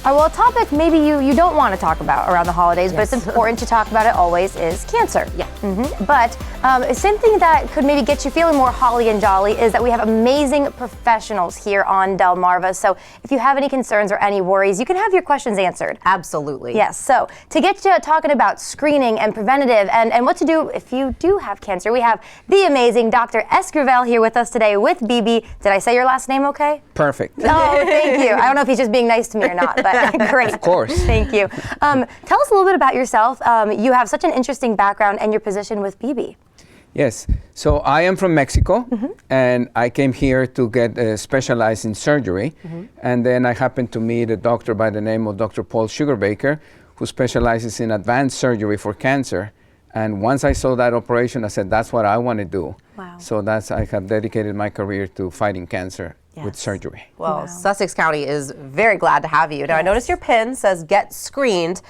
Well, a topic maybe you don't want to talk about around the holidays, but it's important to talk about it always, is cancer. Yeah. But something that could maybe get you feeling more holly and jolly is that we have amazing professionals here on Delmarva. So if you have any concerns or any worries, you can have your questions answered. Absolutely. Yes. So to get you talking about screening and preventative and what to do if you do have cancer, we have the amazing Dr. Esquivel here with us today with Beebe. Did I say your last name okay? Perfect. Oh, thank you. I don't know if he's just being nice to me or not, but great. Of course. Thank you. Tell us a little bit about yourself. You have such an interesting background and your position with Beebe. Yes. So I am from Mexico, and I came here to get specialized in surgery. And then I happened to meet a doctor by the name of Dr. Paul Sugarbaker, who specializes in advanced surgery for cancer. And once I saw that operation, I said, that's what I want to do. Wow. So I have dedicated my career to fighting cancer with surgery. Well, Sussex County is very glad to have you. Now, I noticed your pin says "Get Screened."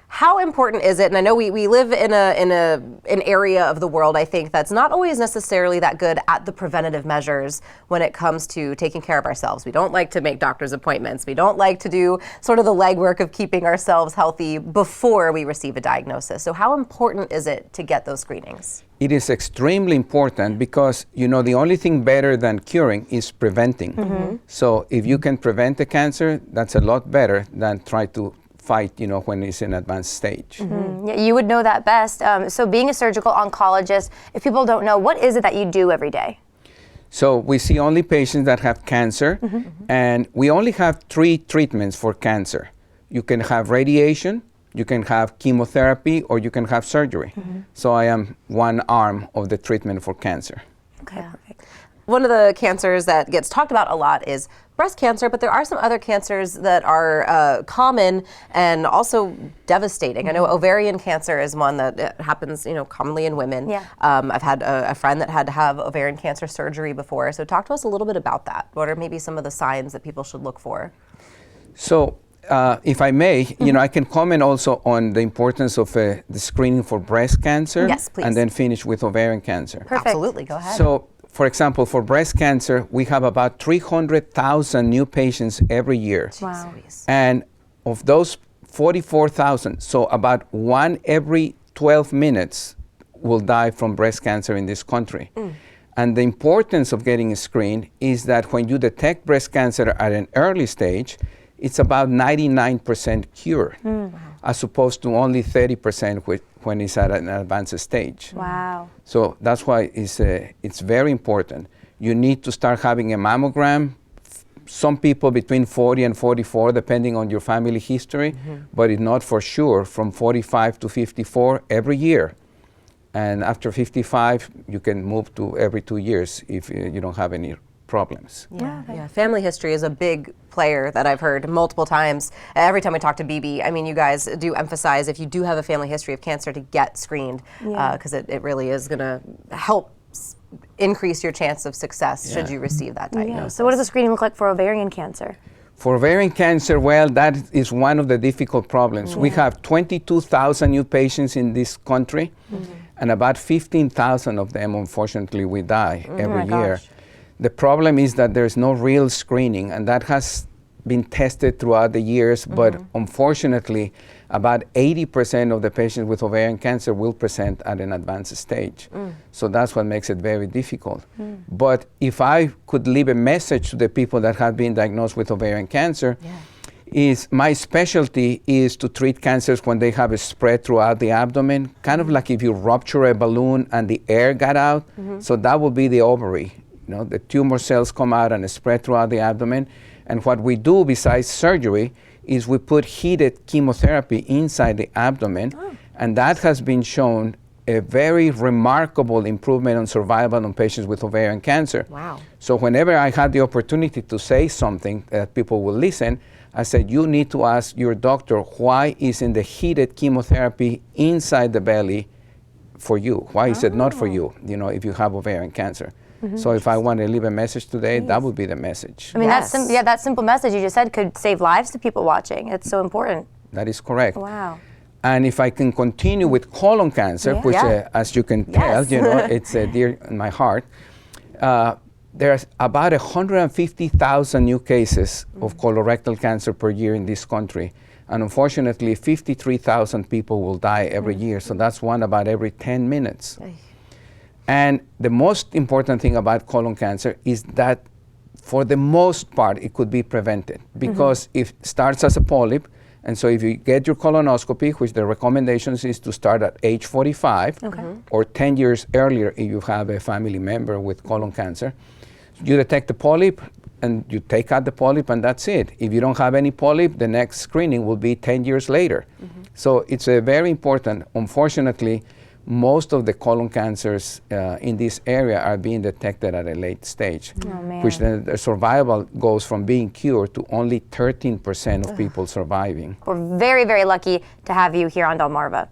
How important is it? And I know we live in an area of the world, I think, that's not always necessarily that good at the preventative measures when it comes to taking care of ourselves. We don't like to make doctor's appointments. We don't like to do sort of the legwork of keeping ourselves healthy before we receive a diagnosis. So how important is it to get those screenings? It is extremely important because, you know, the only thing better than curing is preventing. So if you can prevent the cancer, that's a lot better than try to fight, you know, when it's in advanced stage. Yeah, you would know that best. So being a surgical oncologist, if people don't know, what is it that you do every day? So we see only patients that have cancer, and we only have 3 treatments for cancer. You can have radiation, you can have chemotherapy, or you can have surgery. So I am one arm of the treatment for cancer. Okay, perfect. One of the cancers that gets talked about a lot is breast cancer, but there are some other cancers that are common and also devastating. I know ovarian cancer is one that happens, you know, commonly in women. Yeah. I've had a friend that had to have ovarian cancer surgery before. So talk to us a little bit about that. What are maybe some of the signs that people should look for? So if I may, you know, I can comment also on the importance of the screening for breast cancer. Yes, please. And then finish with ovarian cancer. Perfect. Absolutely, go ahead. So, for example, for breast cancer, we have about 300,000 new patients every year. Wow. And of those 44,000, so about 1 every 12 minutes will die from breast cancer in this country. And the importance of getting screened is that when you detect breast cancer at an early stage, it's about 99% cure, as opposed to only 30% when it's at an advanced stage. Wow. So that's why it's very important. You need to start having a mammogram. Some people between 40 and 44, depending on your family history, but it's not for sure from 45 to 54 every year. And after 55, you can move to every 2 years if you don't have any problems. Yeah, family history is a big player that I've heard multiple times. Every time I talk to Beebe, I mean, you guys do emphasize if you do have a family history of cancer to get screened, because it really is going to help increase your chance of success should you receive that diagnosis. So what does the screening look like for ovarian cancer? For ovarian cancer, well, that is one of the difficult problems. We have 22,000 new patients in this country, and about 15,000 of them, unfortunately, we die every year. The problem is that there's no real screening, and that has been tested throughout the years, but unfortunately, about 80% of the patients with ovarian cancer will present at an advanced stage. So that's what makes it very difficult. But if I could leave a message to the people that have been diagnosed with ovarian cancer, is my specialty is to treat cancers when they have a spread throughout the abdomen, kind of like if you rupture a balloon and the air got out. So that would be the ovary. You know, the tumor cells come out and spread throughout the abdomen. And what we do besides surgery is we put heated chemotherapy inside the abdomen. And that has been shown a very remarkable improvement on survival on patients with ovarian cancer. Wow. So whenever I had the opportunity to say something that people will listen, I said, you need to ask your doctor why isn't the heated chemotherapy inside the belly for you? Why is it not for you, you know, if you have ovarian cancer? So if I want to leave a message today, that would be the message. I mean, that simple message you just said could save lives to people watching. It's so important. That is correct. Wow. And if I can continue with colon cancer, which as you can tell, you know, it's dear in my heart. there's about 150,000 new cases of colorectal cancer per year in this country. And unfortunately, 53,000 people will die every year. So that's one about every 10 minutes. And the most important thing about colon cancer is that for the most part, it could be prevented because it starts as a polyp. And so if you get your colonoscopy, which the recommendations is to start at age 45 or 10 years earlier if you have a family member with colon cancer, you detect the polyp and you take out the polyp and that's it. If you don't have any polyp, the next screening will be 10 years later. So it's a very important. Unfortunately, most of the colon cancers in this area are being detected at a late stage, which the survival goes from being cured to only 13% of people surviving. We're very, very lucky to have you here on Delmarva.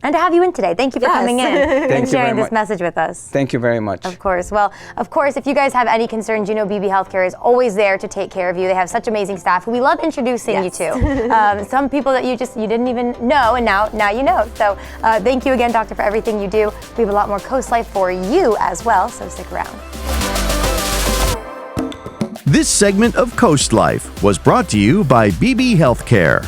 And to have you in today. Thank you for coming in and sharing this message with us. Thank you very much. Of course. Well, of course, if you guys have any concerns, you know Beebe Healthcare is always there to take care of you. They have such amazing staff who we love introducing you to. Some people that you didn't even know, and now you know. So thank you again, Doctor, for everything you do. We have a lot more CoastLife for you as well, so stick around. This segment of CoastLife was brought to you by Beebe Healthcare.